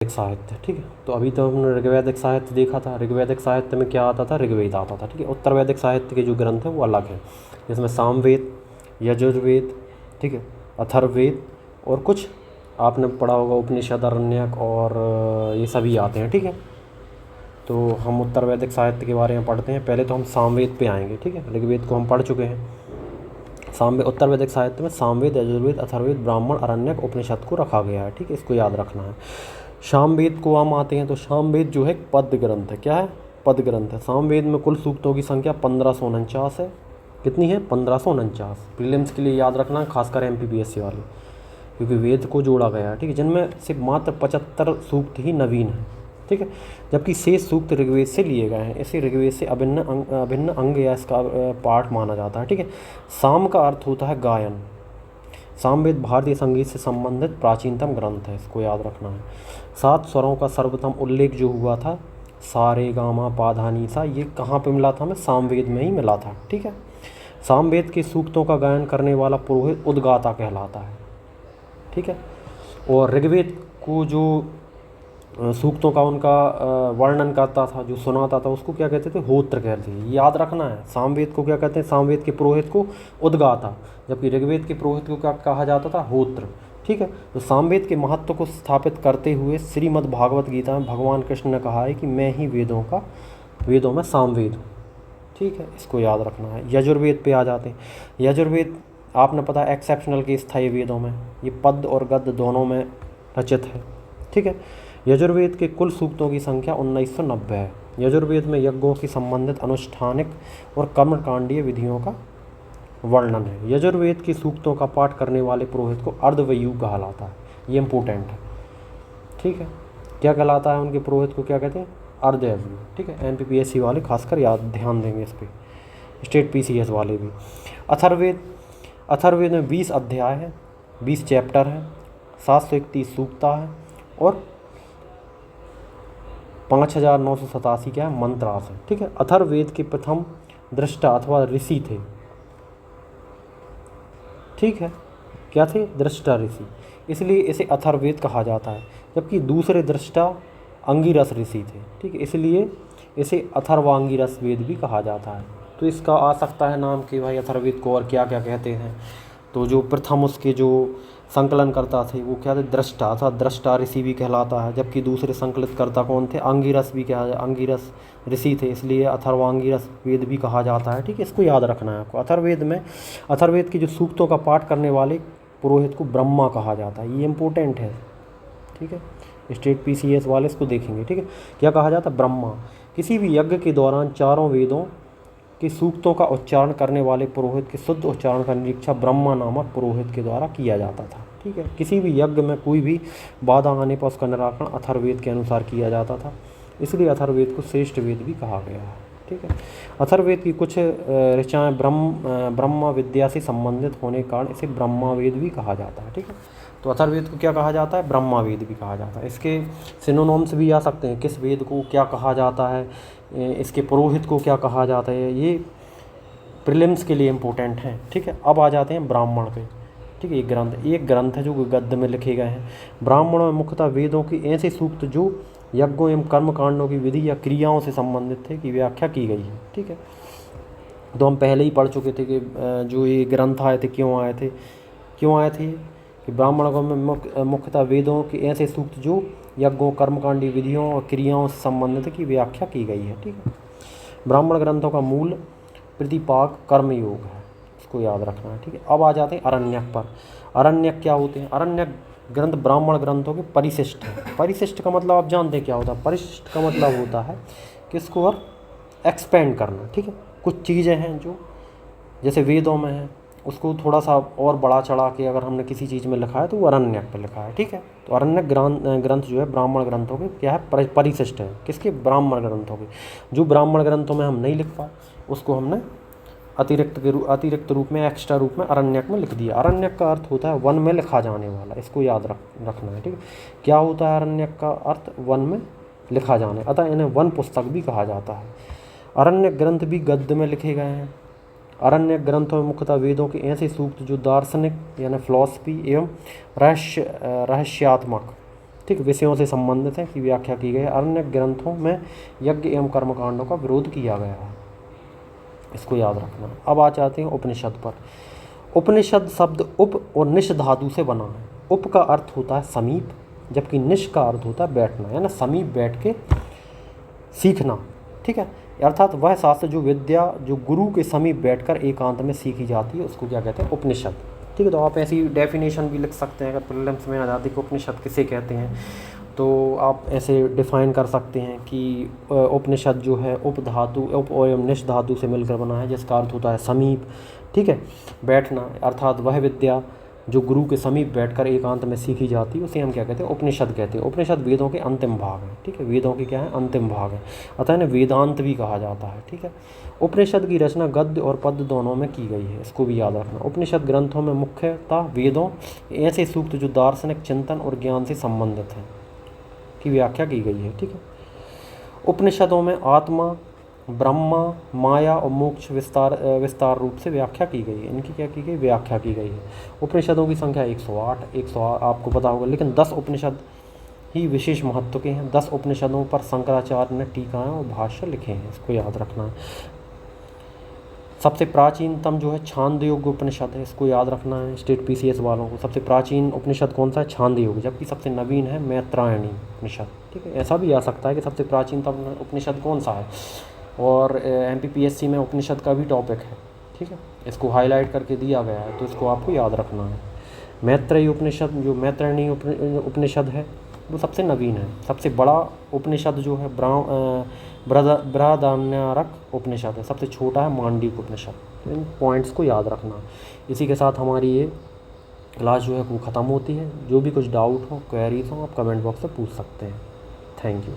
साहित्य, ठीक है। तो अभी तो हमने ऋग्वैदिक साहित्य देखा था। ऋग्वैदिक साहित्य में क्या आता था? ऋग्वेद आता था, ठीक है। उत्तर वैदिक साहित्य के जो ग्रंथ हैं वो अलग हैं, जिसमें सामवेद, यजुर्वेद, ठीक है, अथर्ववेद और कुछ आपने पढ़ा होगा उपनिषद, आरण्यक और ये सभी आते हैं, ठीक है। तो हम उत्तर वैदिक साहित्य के बारे में पढ़ते हैं। पहले तो हम सामवेद पे आएंगे, ठीक है। ऋग्वेद को हम पढ़ चुके हैं। उत्तर वैदिक साहित्य में सामवेद, यजुर्वेद, अथर्ववेद, ब्राह्मण, आरण्यक, उपनिषद को रखा गया है, ठीक है। इसको याद रखना है। सामवेद को हम आते हैं तो सामवेद जो है पद्य ग्रंथ है। क्या है? पद्य ग्रंथ है। सामवेद में कुल सूक्तों की संख्या 1549 है। कितनी है? 1549। प्रीलिम्स के लिए याद रखना है, खासकर MPPSC वाले, क्योंकि वेद को जोड़ा गया है, ठीक है, जिनमें सिर्फ मात्र 75 सूक्त ही नवीन है, ठीक है, जबकि शेष सूक्त ऋग्वेद से लिए गए हैं। इसे ऋग्वेद से अभिन्न अंग या इसका पाठ माना जाता है, ठीक है। साम का अर्थ होता है गायन। सामवेद भारतीय संगीत से संबंधित प्राचीनतम ग्रंथ है, इसको याद रखना है। 7 स्वरों का सर्वप्रथम उल्लेख जो हुआ था, सा रे गा मा पा धा नी सा, ये कहाँ पे मिला था? हमें सामवेद में ही मिला था, ठीक है। सामवेद के सूक्तों का गायन करने वाला पुरोहित उद्गाता कहलाता है, ठीक है। और ऋग्वेद को जो सूक्तों का उनका वर्णन करता था, जो सुनाता था, उसको क्या कहते थे? होत्र कहते थे। याद रखना है। सामवेद को क्या कहते हैं? सामवेद के पुरोहित को उद्गाता, जबकि ऋग्वेद के पुरोहित को क्या कहा जाता था? होत्र, ठीक है। तो सामवेद के महत्व को स्थापित करते हुए श्रीमद् भागवत गीता में भगवान कृष्ण ने कहा है कि मैं ही वेदों में सामवेद हूँ, ठीक है। इसको याद रखना है। यजुर्वेद पे आ जाते हैं। यजुर्वेद आपने पता है एक्सेप्शनल केस था ये वेदों में, ये पद्य और गद्य दोनों में रचित है, ठीक है। यजुर्वेद के कुल सूक्तों की संख्या 1990 है। यजुर्वेद में यज्ञों की संबंधित अनुष्ठानिक और कर्मकांडीय विधियों का वर्णन है। यजुर्वेद के सूक्तों का पाठ करने वाले पुरोहित को अर्धवयु कहलाता है। ये इम्पोर्टेंट है, ठीक है। क्या कहलाता है? उनके पुरोहित को क्या कहते हैं? अर्धवयु, ठीक है। MPPSC वाले खासकर याद ध्यान देंगे इस पर, स्टेट PCS वाले भी। अथर्ववेद में 20 अध्याय है, 20 चैप्टर है, 731 सूक्ता है और 5987 क्या है? मंत्रास है, ठीक है। अथर्ववेद के प्रथम दृष्टा अथवा ऋषि थे, ठीक है। क्या थे? दृष्टा ऋषि, इसलिए इसे अथर्ववेद कहा जाता है। जबकि दूसरे दृष्टा अंगिरस ऋषि थे, ठीक है, इसलिए इसे अथर्वांगिरस वेद भी कहा जाता है। तो इसका आ सकता है नाम कि भाई अथर्ववेद को और क्या क्या कहते हैं। तो जो प्रथम उसके जो संकलन करता थे वो क्या थे? दृष्टा, अथवा दृष्टा ऋषि भी कहलाता है। जबकि दूसरे संकलित करता कौन थे? अंगिरस भी कहा, अंगिरस ऋषि थे, इसलिए अथर्वांगिरस वेद भी कहा जाता है, ठीक है। इसको याद रखना है आपको। अथर्ववेद के जो सूक्तों का पाठ करने वाले पुरोहित को ब्रह्मा कहा जाता है। ये इंपॉर्टेंट है, ठीक है। स्टेट PCS वाले इसको देखेंगे, ठीक है। क्या कहा जाता है? ब्रह्मा। किसी भी यज्ञ के दौरान चारों वेदों के सूक्तों का उच्चारण करने वाले पुरोहित के शुद्ध उच्चारण का निरीक्षण ब्रह्मा नामक पुरोहित के द्वारा किया जाता था, ठीक है। किसी भी यज्ञ में कोई भी बाधा आने पर उसका निराकरण अथर्ववेद के अनुसार किया जाता था, इसलिए अथर्ववेद को श्रेष्ठ वेद भी कहा गया है, ठीक है। अथर्ववेद की कुछ ऋचाएँ ब्रह्म विद्या से संबंधित होने के कारण इसे ब्रह्मावेद भी कहा जाता है, ठीक है। तो अथर्ववेद को क्या कहा जाता है? ब्रह्मावेद भी कहा जाता है। इसके सिनोनिम्स भी आ सकते हैं, किस वेद को क्या कहा जाता है, इसके पुरोहित को क्या कहा जाता है, ये प्रीलिम्स के लिए इम्पोर्टेंट हैं, ठीक है। अब आ जाते हैं ब्राह्मण पे, ठीक है। एक ग्रंथ है जो गद्य में लिखे गए हैं। ब्राह्मणों में मुख्यतः वेदों की ऐसे सूक्त जो यज्ञों एवं कर्मकांडों की विधि या क्रियाओं से संबंधित थे की व्याख्या की गई है, ठीक है। तो हम पहले ही पढ़ चुके थे कि जो ये ग्रंथ आए थे क्यों आए थे कि ब्राह्मणों में मुख्यतः वेदों के ऐसे सूक्त जो यज्ञों, कर्मकांडी विधियों और क्रियाओं से संबंधित की व्याख्या की गई है, ठीक है। ब्राह्मण ग्रंथों का मूल प्रतिपाक कर्मयोग है, इसको याद रखना है, ठीक है। अब आ जाते हैं अरण्यक पर। अरण्यक क्या होते हैं? अरण्यक ग्रंथ ब्राह्मण ग्रंथों के परिशिष्ट है। परिशिष्ट का मतलब आप जानते हैं क्या होता है? परिशिष्ट का मतलब होता है कि इसको और एक्सपेंड करना, ठीक है। कुछ चीज़ें हैं जो जैसे वेदों में है, उसको थोड़ा सा और बड़ा चढ़ा के अगर हमने किसी चीज़ में लिखा है तो वो अरण्यक पे लिखा है, ठीक है। तो अरण्यक ग्रंथ जो है ब्राह्मण ग्रंथों के क्या है? परिशिष्ट है। किसके? ब्राह्मण ग्रंथों के। जो ब्राह्मण ग्रंथों में हम नहीं लिख पाए उसको हमने अतिरिक्त रूप में, एक्स्ट्रा रूप में अरण्यक में लिख दिया। अरण्यक का अर्थ होता है वन में लिखा जाने वाला, इसको याद रखना है, ठीक है। क्या होता है अरण्यक का अर्थ? वन में लिखा जाने, अतः इन्हें वन पुस्तक भी कहा जाता है। अरण्यक ग्रंथ भी गद्य में लिखे गए हैं। अरण्यक ग्रंथों में मुख्यतः वेदों के ऐसे सूक्त जो दार्शनिक यानी फिलॉसफी एवं रहस्यात्मक ठीक, विषयों से संबंधित है की व्याख्या की गई है। अन्य ग्रंथों में यज्ञ एवं कर्मकांडों का विरोध किया गया है, इसको याद रखना। अब आ जाते हैं उपनिषद पर। उपनिषद शब्द उप और निष धातु से बना है। उप का अर्थ होता है समीप, जबकि निष का अर्थ होता है बैठना, यानी समीप बैठ के सीखना, ठीक है। अर्थात वह शास्त्र जो विद्या जो गुरु के समीप बैठकर एकांत में सीखी जाती है उसको क्या कहते हैं, उपनिषद, ठीक है। तो आप ऐसी डेफिनेशन भी लिख सकते हैं, अगर प्रीलिम्स में आ जाती है कि उपनिषद किसे कहते हैं, तो आप ऐसे डिफाइन कर सकते हैं कि उपनिषद जो है उप धातु उप एवं निष धातु से मिलकर बना है, जिसका अर्थ होता है समीप, ठीक है, बैठना। अर्थात वह विद्या जो गुरु के समीप बैठकर एकांत में सीखी जाती है उसे हम क्या कहते हैं, उपनिषद कहते हैं। उपनिषद वेदों के अंतिम भाग है, ठीक है, वेदों के क्या है, अंतिम भाग है, अतः इन्हें वेदांत भी कहा जाता है, ठीक है। उपनिषद की रचना गद्य और पद्य दोनों में की गई है, इसको भी याद रखना। उपनिषद ग्रंथों में मुख्यतः वेदों ऐसे सूक्त जो दार्शनिक चिंतन और ज्ञान से संबंधित हैं की व्याख्या की गई है, ठीक है। उपनिषदों में आत्मा, ब्रह्मा, माया और मोक्ष विस्तार रूप से व्याख्या की गई है। इनकी क्या की गई, व्याख्या की गई है। उपनिषदों की संख्या 108 आपको पता होगा, लेकिन 10 उपनिषद ही विशेष महत्व के हैं। 10 उपनिषदों पर शंकराचार्य ने टीकाएं और भाष्य लिखे हैं, इसको याद रखना है। सबसे प्राचीनतम जो है छांदयोग उपनिषद है, इसको याद रखना है स्टेट पीसीएस वालों को। सबसे प्राचीन उपनिषद कौन सा है, छांदयोग, जबकि सबसे नवीन है मैत्रायणी उपनिषद, ठीक है। ऐसा भी आ सकता है कि सबसे प्राचीनतम उपनिषद कौन सा है, और एमपीपीएससी में उपनिषद का भी टॉपिक है, ठीक है, इसको हाईलाइट करके दिया गया है, तो इसको आपको याद रखना है। मैत्रेयी उपनिषद जो मैत्रेयणी उपनिषद है वो सबसे नवीन है। सबसे बड़ा उपनिषद जो है बृहदारण्यक उपनिषद है। सबसे छोटा है मांडूक्य उपनिषद। तो इन पॉइंट्स को याद रखना। इसी के साथ हमारी ये क्लास जो है वो ख़त्म होती है। जो भी कुछ डाउट हो, क्वेरीज हो, आप कमेंट बॉक्स में पूछ सकते हैं। Thank you.